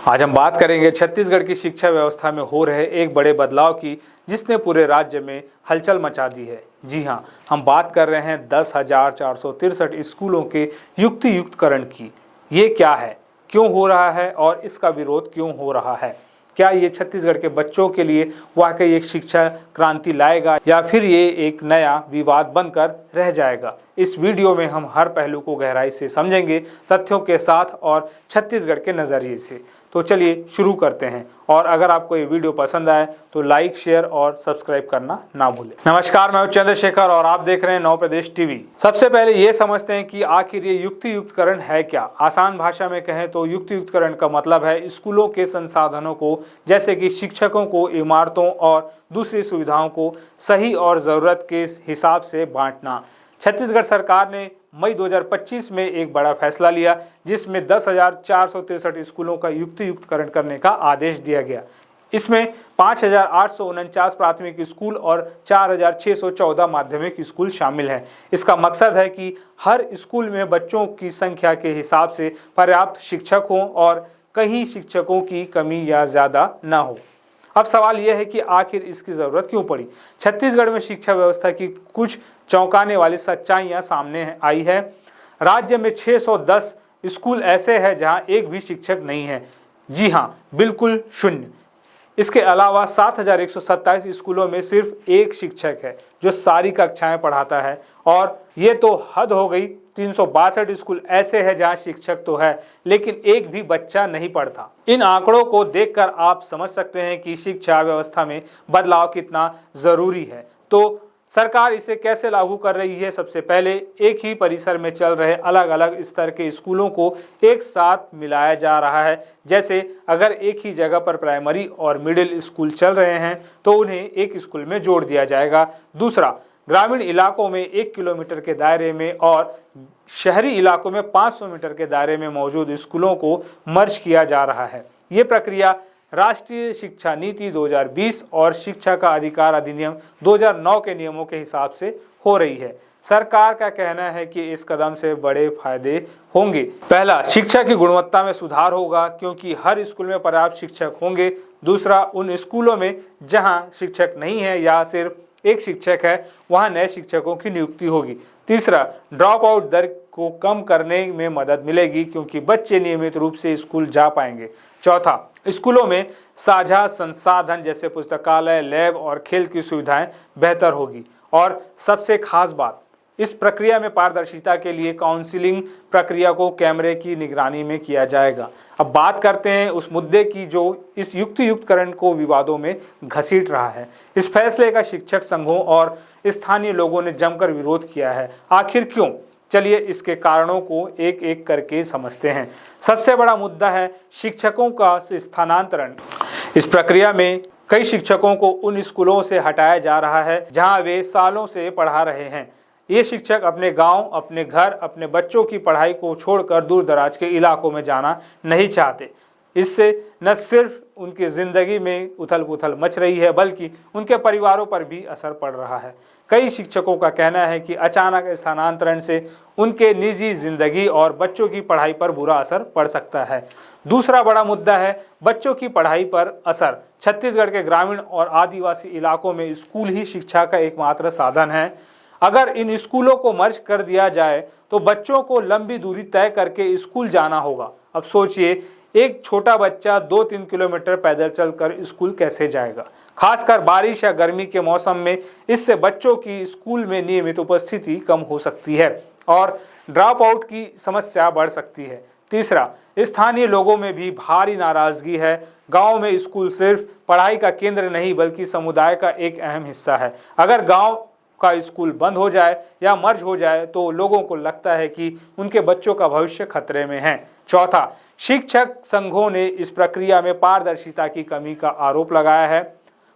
आज हम बात करेंगे छत्तीसगढ़ की शिक्षा व्यवस्था में हो रहे एक बड़े बदलाव की, जिसने पूरे राज्य में हलचल मचा दी है। जी हां, हम बात कर रहे हैं 10,463 स्कूलों के युक्तियुक्तकरण की। ये क्या है, क्यों हो रहा है और इसका विरोध क्यों हो रहा है? क्या ये छत्तीसगढ़ के बच्चों के लिए वाकई एक शिक्षा क्रांति लाएगा या फिर ये एक नया विवाद बनकर रह जाएगा? इस वीडियो में हम हर पहलू को गहराई से समझेंगे, तथ्यों के साथ और छत्तीसगढ़ के नज़रिए से। तो चलिए शुरू करते हैं, और अगर आपको ये वीडियो पसंद आए तो लाइक, शेयर और सब्सक्राइब करना ना भूलें। नमस्कार, मैं चंद्रशेखर और आप देख रहे हैं नव प्रदेश टीवी। सबसे पहले ये समझते हैं कि आखिर ये युक्तियुक्तकरण है क्या। आसान भाषा में कहें तो युक्तियुक्तकरण का मतलब है स्कूलों के संसाधनों को, जैसे कि शिक्षकों को, इमारतों और दूसरी सुविधाओं को सही और ज़रूरत के हिसाब से बांटना। छत्तीसगढ़ सरकार ने मई 2025 में एक बड़ा फैसला लिया, जिसमें 10,463 स्कूलों का युक्तियुक्तकरण करने का आदेश दिया गया। इसमें 5,849 प्राथमिक स्कूल और 4,614 माध्यमिक स्कूल शामिल हैं। इसका मकसद है कि हर स्कूल में बच्चों की संख्या के हिसाब से पर्याप्त शिक्षक हों और कहीं शिक्षकों की कमी या ज़्यादा न हो। अब सवाल यह है कि आखिर इसकी ज़रूरत क्यों पड़ी। छत्तीसगढ़ में शिक्षा व्यवस्था की कुछ चौंकाने वाली सच्चाइयाँ सामने आई है। राज्य में 610 स्कूल ऐसे हैं जहां एक भी शिक्षक नहीं है। जी हां, बिल्कुल शून्य। इसके अलावा 7,127 स्कूलों में सिर्फ एक शिक्षक है जो सारी कक्षाएं पढ़ाता है, और ये तो हद हो गई। 362 स्कूल ऐसे हैं जहां शिक्षक तो है लेकिन एक भी बच्चा नहीं पढ़ता। इन आंकड़ों को देखकर आप समझ सकते हैं कि शिक्षा व्यवस्था में बदलाव कितना जरूरी है। तो सरकार इसे कैसे लागू कर रही है? सबसे पहले एक ही परिसर में चल रहे अलग अलग स्तर के स्कूलों को एक साथ मिलाया जा रहा है। जैसे अगर एक ही जगह पर प्राइमरी और मिडिल स्कूल चल रहे हैं तो उन्हें एक स्कूल में जोड़ दिया जाएगा। दूसरा, ग्रामीण इलाकों में 1 किलोमीटर के दायरे में और शहरी इलाकों में 500 मीटर के दायरे में मौजूद स्कूलों को मर्ज किया जा रहा है। ये प्रक्रिया राष्ट्रीय शिक्षा नीति 2020 और शिक्षा का अधिकार अधिनियम 2009 के नियमों के हिसाब से हो रही है। सरकार का कहना है कि इस कदम से बड़े फायदे होंगे। पहला, शिक्षा की गुणवत्ता में सुधार होगा क्योंकि हर स्कूल में पर्याप्त शिक्षक होंगे। दूसरा, उन स्कूलों में जहां शिक्षक नहीं है या सिर्फ एक शिक्षक है, वहां नए शिक्षकों की नियुक्ति होगी। तीसरा, ड्रॉप आउट दर को कम करने में मदद मिलेगी क्योंकि बच्चे नियमित रूप से स्कूल जा पाएंगे। चौथा, स्कूलों में साझा संसाधन जैसे पुस्तकालय, लैब और खेल की सुविधाएं बेहतर होगी। और सबसे खास बात, इस प्रक्रिया में पारदर्शिता के लिए काउंसलिंग प्रक्रिया को कैमरे की निगरानी में किया जाएगा। अब बात करते हैं उस मुद्दे की जो इस युक्तियुक्तकरण को विवादों में घसीट रहा है। इस फैसले का शिक्षक संघों और स्थानीय लोगों ने जमकर विरोध किया है। आखिर क्यों? चलिए इसके कारणों को एक एक करके समझते हैं। सबसे बड़ा मुद्दा है शिक्षकों का स्थानांतरण। इस प्रक्रिया में कई शिक्षकों को उन स्कूलों से हटाया जा रहा है जहां वे सालों से पढ़ा रहे हैं। ये शिक्षक अपने गांव, अपने घर, अपने बच्चों की पढ़ाई को छोड़कर दूर दराज के इलाकों में जाना नहीं चाहते। इससे न सिर्फ उनकी ज़िंदगी में उथल पुथल मच रही है बल्कि उनके परिवारों पर भी असर पड़ रहा है। कई शिक्षकों का कहना है कि अचानक स्थानांतरण से उनके निजी ज़िंदगी और बच्चों की पढ़ाई पर बुरा असर पड़ सकता है। दूसरा बड़ा मुद्दा है बच्चों की पढ़ाई पर असर। छत्तीसगढ़ के ग्रामीण और आदिवासी इलाकों में स्कूल ही शिक्षा का एकमात्र साधन है। अगर इन स्कूलों को मर्ज कर दिया जाए तो बच्चों को लंबी दूरी तय करके स्कूल जाना होगा। अब सोचिए, एक छोटा बच्चा 2-3 किलोमीटर पैदल चलकर स्कूल कैसे जाएगा, खासकर बारिश या गर्मी के मौसम में। इससे बच्चों की स्कूल में नियमित उपस्थिति कम हो सकती है और ड्रॉप आउट की समस्या बढ़ सकती है। तीसरा, स्थानीय लोगों में भी भारी नाराजगी है। गांव में स्कूल सिर्फ पढ़ाई का केंद्र नहीं बल्कि समुदाय का एक अहम हिस्सा है। अगर गांव का स्कूल बंद हो जाए या मर्ज हो जाए तो लोगों को लगता है कि उनके बच्चों का भविष्य खतरे में है। चौथा, शिक्षक संघों ने इस प्रक्रिया में पारदर्शिता की कमी का आरोप लगाया है।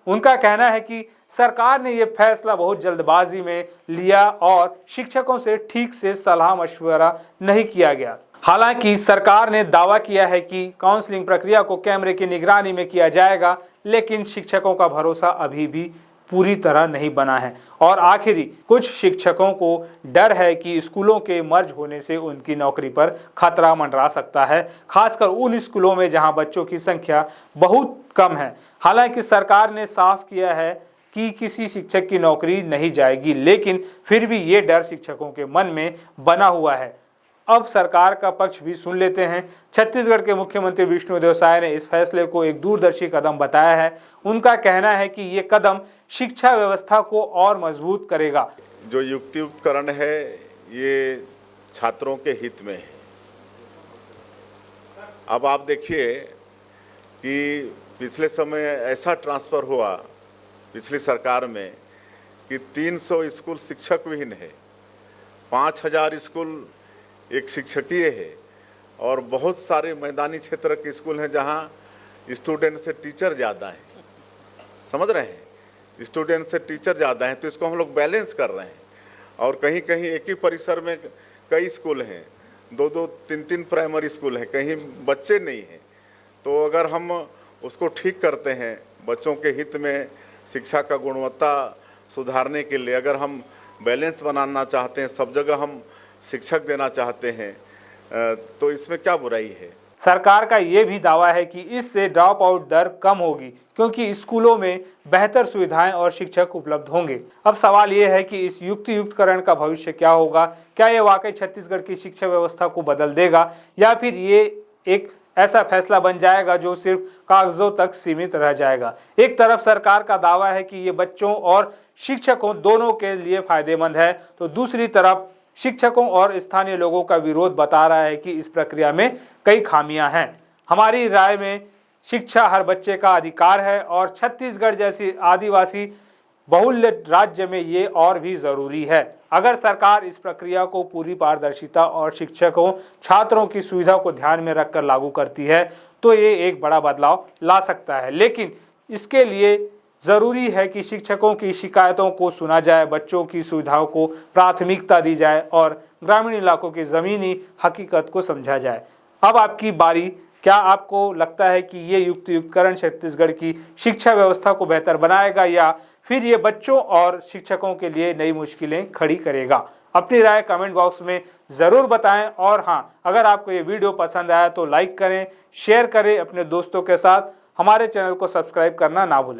उनका कहना है कि सरकार ने यह फैसला बहुत जल्दबाजी में लिया और शिक्षकों से ठीक से सलाह मशवरा नहीं किया गया। हालांकि सरकार ने दावा किया है कि काउंसलिंग प्रक्रिया को कैमरे की निगरानी में किया जाएगा, लेकिन शिक्षकों का भरोसा अभी भी पूरी तरह नहीं बना है और आखिरी कुछ शिक्षकों को डर है कि स्कूलों के मर्ज होने से उनकी नौकरी पर खतरा मंडरा सकता है, खासकर उन स्कूलों में जहां बच्चों की संख्या बहुत कम है। हालांकि सरकार ने साफ किया है कि किसी शिक्षक की नौकरी नहीं जाएगी, लेकिन फिर भी ये डर शिक्षकों के मन में बना हुआ है। अब सरकार का पक्ष भी सुन लेते हैं। छत्तीसगढ़ के मुख्यमंत्री विष्णुदेव साय ने इस फैसले को एक दूरदर्शी कदम बताया है। उनका कहना है कि ये कदम शिक्षा व्यवस्था को और मजबूत करेगा। जो युक्तियुक्तकरण है ये छात्रों के हित में है। अब आप देखिए कि पिछले समय ऐसा ट्रांसफ़र हुआ पिछली सरकार में कि 300 स्कूल शिक्षक विहीन है, 5000 स्कूल एक शिक्षकीय है और बहुत सारे मैदानी क्षेत्र के स्कूल हैं जहां स्टूडेंट से टीचर ज़्यादा हैं। समझ रहे हैं, स्टूडेंट से टीचर ज़्यादा हैं, तो इसको हम लोग बैलेंस कर रहे हैं। और कहीं कहीं एक ही परिसर में कई स्कूल हैं, 2-2, 3-3 प्राइमरी स्कूल हैं, कहीं बच्चे नहीं हैं। तो अगर हम उसको ठीक करते हैं, बच्चों के हित में शिक्षा का गुणवत्ता सुधारने के लिए अगर हम बैलेंस बनाना चाहते हैं, सब जगह हम शिक्षक देना चाहते हैं, तो इसमें क्या बुराई है। सरकार का ये भी दावा है कि इससे ड्रॉप आउट दर कम होगी क्योंकि स्कूलों में बेहतर सुविधाएं और शिक्षक उपलब्ध होंगे। अब सवाल ये है कि इस युक्तियुक्तकरण का भविष्य क्या होगा? क्या ये वाकई छत्तीसगढ़ की शिक्षा व्यवस्था को बदल देगा या फिर ये एक ऐसा फैसला बन जाएगा जो सिर्फ कागजों तक सीमित रह जाएगा? एक तरफ सरकार का दावा है कि ये बच्चों और शिक्षकों दोनों के लिए फायदेमंद है, तो दूसरी तरफ शिक्षकों और स्थानीय लोगों का विरोध बता रहा है कि इस प्रक्रिया में कई खामियां हैं। हमारी राय में शिक्षा हर बच्चे का अधिकार है और छत्तीसगढ़ जैसी आदिवासी बहुल्य राज्य में ये और भी ज़रूरी है। अगर सरकार इस प्रक्रिया को पूरी पारदर्शिता और शिक्षकों छात्रों की सुविधा को ध्यान में रखकर लागू करती है तो ये एक बड़ा बदलाव ला सकता है, लेकिन इसके लिए ज़रूरी है कि शिक्षकों की शिकायतों को सुना जाए, बच्चों की सुविधाओं को प्राथमिकता दी जाए और ग्रामीण इलाकों की ज़मीनी हकीकत को समझा जाए। अब आपकी बारी। क्या आपको लगता है कि ये युक्तियुक्तकरण छत्तीसगढ़ की शिक्षा व्यवस्था को बेहतर बनाएगा या फिर ये बच्चों और शिक्षकों के लिए नई मुश्किलें खड़ी करेगा? अपनी राय कमेंट बॉक्स में ज़रूर बताएं और हाँ, अगर आपको ये वीडियो पसंद आया तो लाइक करें, शेयर करें अपने दोस्तों के साथ। हमारे चैनल को सब्सक्राइब करना ना भूलें।